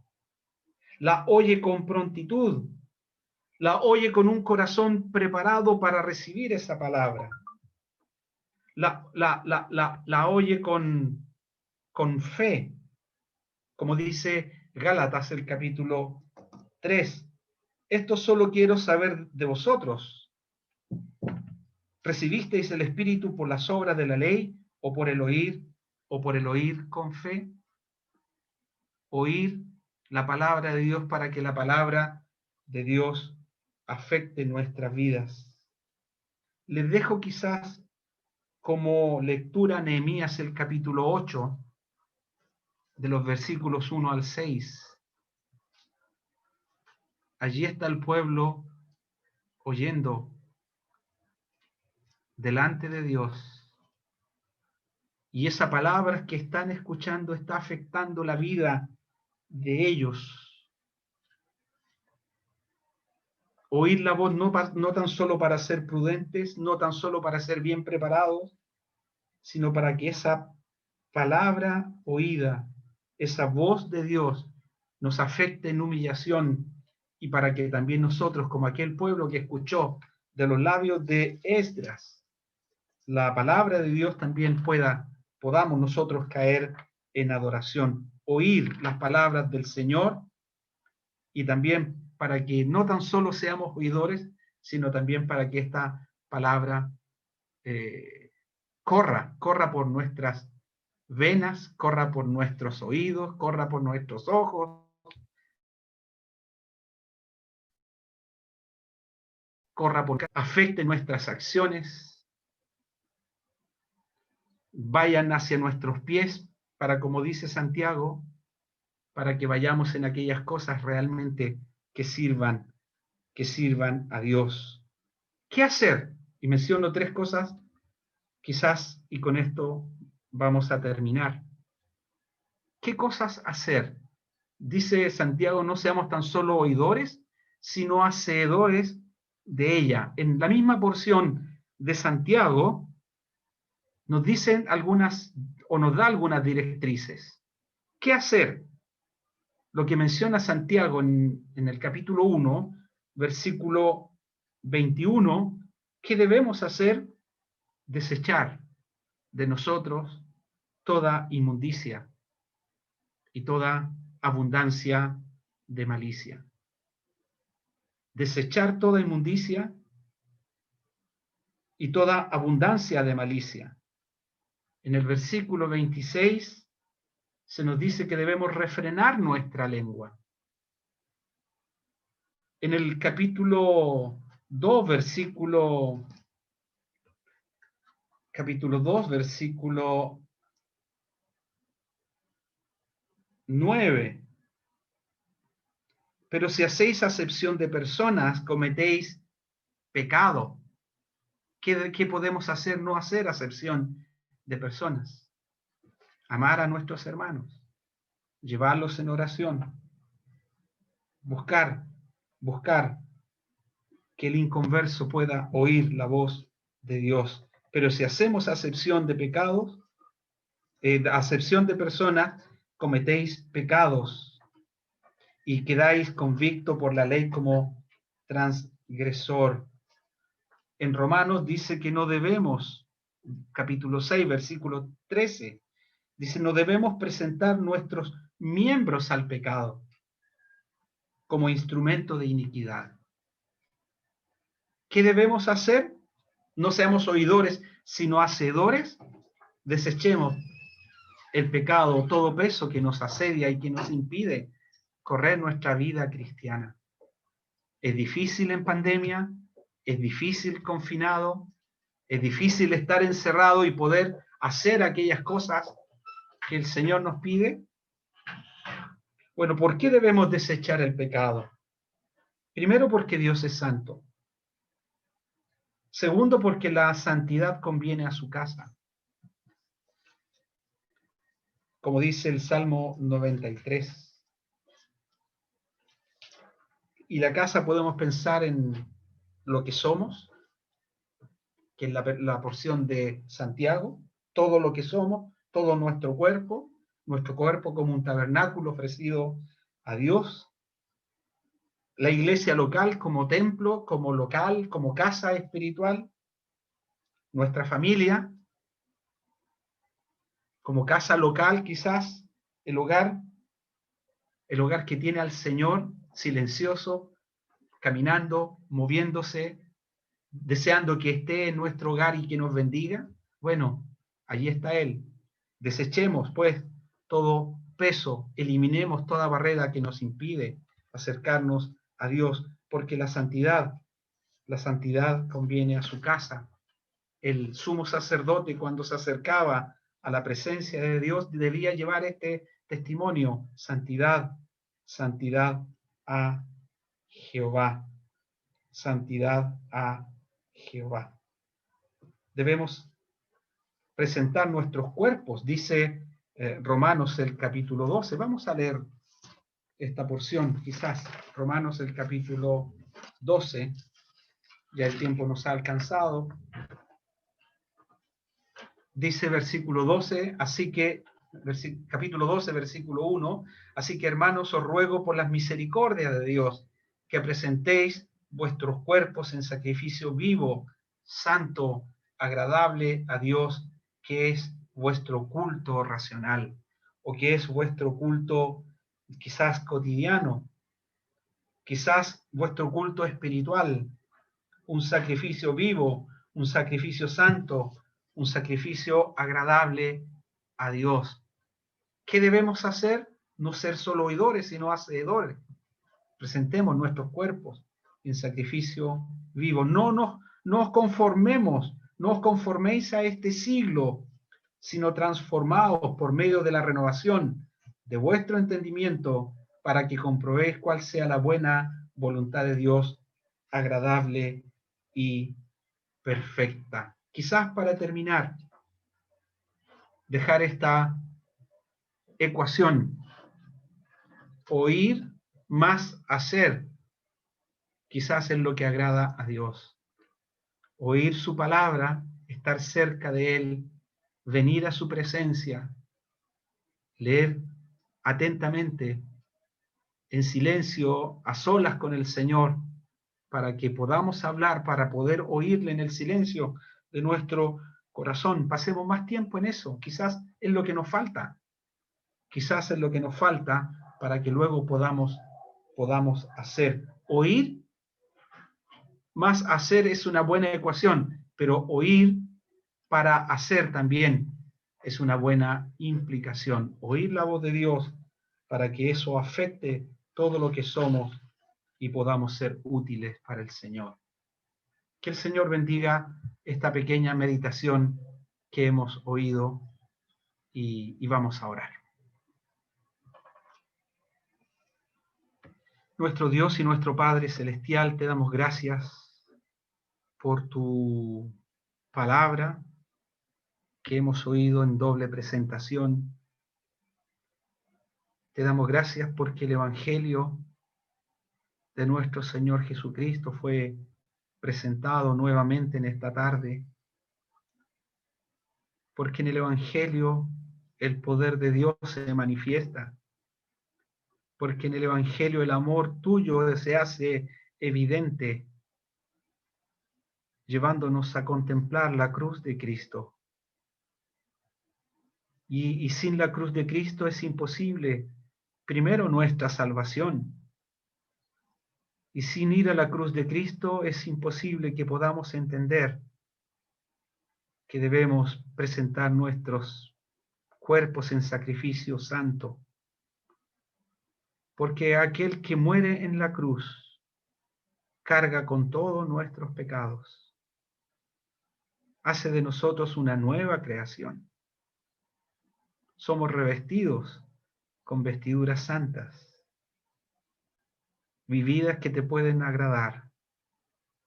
Speaker 3: La oye con prontitud. La oye con un corazón preparado para recibir esa palabra. La oye con fe, como dice Gálatas el capítulo 3. Esto solo quiero saber de vosotros. ¿Recibisteis el Espíritu por las obras de la ley o por el oír con fe? Oír la palabra de Dios para que la palabra de Dios afecte nuestras vidas. Les dejo quizás como lectura Nehemías el capítulo 8, de los versículos 1 al 6. Allí está el pueblo oyendo delante de Dios, y esa palabra que están escuchando está afectando la vida de ellos. Oír la voz no tan solo para ser prudentes, no tan solo para ser bien preparados, sino para que esa palabra oída, esa voz de Dios, nos afecte en humillación, y para que también nosotros, como aquel pueblo que escuchó de los labios de Esdras la palabra de Dios, también podamos nosotros caer en adoración, oír las palabras del Señor, y también para que no tan solo seamos oidores, sino también para que esta palabra corra por nuestras venas, corra por nuestros oídos, corra por nuestros ojos, corra por afecte nuestras acciones, vayan hacia nuestros pies, para, como dice Santiago, para que vayamos en aquellas cosas realmente que sirvan a Dios. ¿Qué hacer? Y menciono 3 cosas, quizás, y con esto vamos a terminar. ¿Qué cosas hacer? Dice Santiago, no seamos tan solo oidores, sino hacedores de ella. En la misma porción de Santiago nos dicen algunas, o nos da algunas directrices. ¿Qué hacer? Lo que menciona Santiago en el capítulo 1, versículo 21, ¿qué debemos hacer? Desechar de nosotros toda inmundicia y toda abundancia de malicia. Desechar toda inmundicia y toda abundancia de malicia. En el versículo 26 se nos dice que debemos refrenar nuestra lengua. En el capítulo 2, versículo 9. Pero si hacéis acepción de personas, cometéis pecado. ¿Qué podemos hacer? No hacer acepción de personas. Amar a nuestros hermanos. Llevarlos en oración. Buscar que el inconverso pueda oír la voz de Dios. Pero si hacemos acepción de pecados, acepción de personas, cometéis pecados y quedáis convicto por la ley como transgresor. En Romanos dice que no debemos, capítulo 6, versículo 13, dice, no debemos presentar nuestros miembros al pecado como instrumento de iniquidad. ¿Qué debemos hacer? No seamos oidores, sino hacedores. Desechemos el pecado, todo peso que nos asedia y que nos impide correr nuestra vida cristiana. Es difícil en pandemia, es difícil confinado, es difícil estar encerrado y poder hacer aquellas cosas que el Señor nos pide. Bueno, ¿por qué debemos desechar el pecado? Primero, porque Dios es santo. Segundo, porque la santidad conviene a su casa. Como dice el Salmo 93. Y la casa podemos pensar en lo que somos, que es la porción de Santiago, todo lo que somos, todo nuestro cuerpo como un tabernáculo ofrecido a Dios, la iglesia local como templo, como local, como casa espiritual, nuestra familia como casa local, quizás el hogar que tiene al Señor silencioso, caminando, moviéndose, deseando que esté en nuestro hogar y que nos bendiga. Bueno, allí está Él. Desechemos, pues, todo peso, eliminemos toda barrera que nos impide acercarnos a Dios, porque la santidad conviene a su casa. El sumo sacerdote, cuando se acercaba a la presencia de Dios, debía llevar este testimonio: santidad, santidad a Jehová, santidad a Jehová. Debemos presentar nuestros cuerpos, dice Romanos el capítulo 12. Vamos a leer esta porción, quizás, Romanos el capítulo 12, ya el tiempo nos ha alcanzado. Dice versículo 12, así que, capítulo 12, versículo 1, así que hermanos, os ruego por las misericordias de Dios, que presentéis vuestros cuerpos en sacrificio vivo, santo, agradable a Dios, que es vuestro culto racional, o que es vuestro culto quizás cotidiano, quizás vuestro culto espiritual, un sacrificio vivo, un sacrificio santo, un sacrificio agradable a Dios. ¿Qué debemos hacer? No ser solo oidores, sino hacedores. Presentemos nuestros cuerpos en sacrificio vivo. No os conformemos, no os conforméis a este siglo, sino transformaos por medio de la renovación de vuestro entendimiento, para que comprobéis cuál sea la buena voluntad de Dios, agradable y perfecta. Quizás para terminar, dejar esta ecuación: oír más hacer, quizás es lo que agrada a Dios. Oír su palabra, estar cerca de Él, venir a su presencia, leer atentamente, en silencio, a solas con el Señor, para que podamos hablar, para poder oírle en el silencio de nuestro corazón. Pasemos más tiempo en eso. Quizás es lo que nos falta. Quizás es lo que nos falta para que luego podamos hacer. Oír más hacer es una buena ecuación, pero oír para hacer también es una buena implicación. Oír la voz de Dios para que eso afecte todo lo que somos y podamos ser útiles para el Señor. Que el Señor bendiga esta pequeña meditación que hemos oído y vamos a orar. Nuestro Dios y nuestro Padre Celestial, te damos gracias por tu palabra que hemos oído en doble presentación. Te damos gracias porque el Evangelio de nuestro Señor Jesucristo fue presentado nuevamente en esta tarde, porque en el Evangelio el poder de Dios se manifiesta, porque en el Evangelio el amor tuyo se hace evidente, llevándonos a contemplar la cruz de Cristo. Y sin la cruz de Cristo es imposible, primero, nuestra salvación. Y sin ir a la cruz de Cristo es imposible que podamos entender que debemos presentar nuestros cuerpos en sacrificio santo. Porque aquel que muere en la cruz carga con todos nuestros pecados. Hace de nosotros una nueva creación. Somos revestidos con vestiduras santas, vividas que te pueden agradar.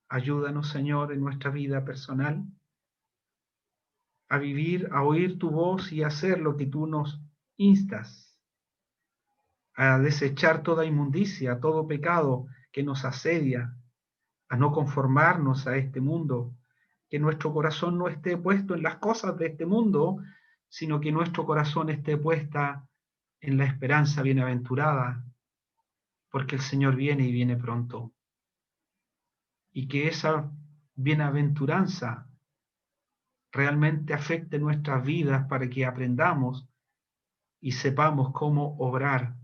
Speaker 3: Ayúdanos, Señor, en nuestra vida personal, a vivir, a oír tu voz y a hacer lo que tú nos instas, a desechar toda inmundicia, todo pecado que nos asedia, a no conformarnos a este mundo, que nuestro corazón no esté puesto en las cosas de este mundo, sino que nuestro corazón esté puesta en la esperanza bienaventurada, porque el Señor viene y viene pronto. Y que esa bienaventuranza realmente afecte nuestras vidas para que aprendamos y sepamos cómo obrar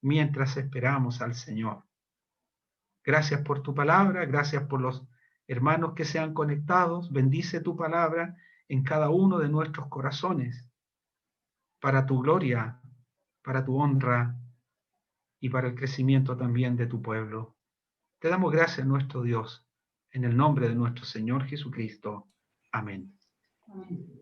Speaker 3: mientras esperamos al Señor. Gracias por tu palabra, gracias por los hermanos que se han conectado. Bendice tu palabra en cada uno de nuestros corazones, para tu gloria, para tu honra y para el crecimiento también de tu pueblo. Te damos gracias, nuestro Dios, en el nombre de nuestro Señor Jesucristo. Amén.
Speaker 4: Amén.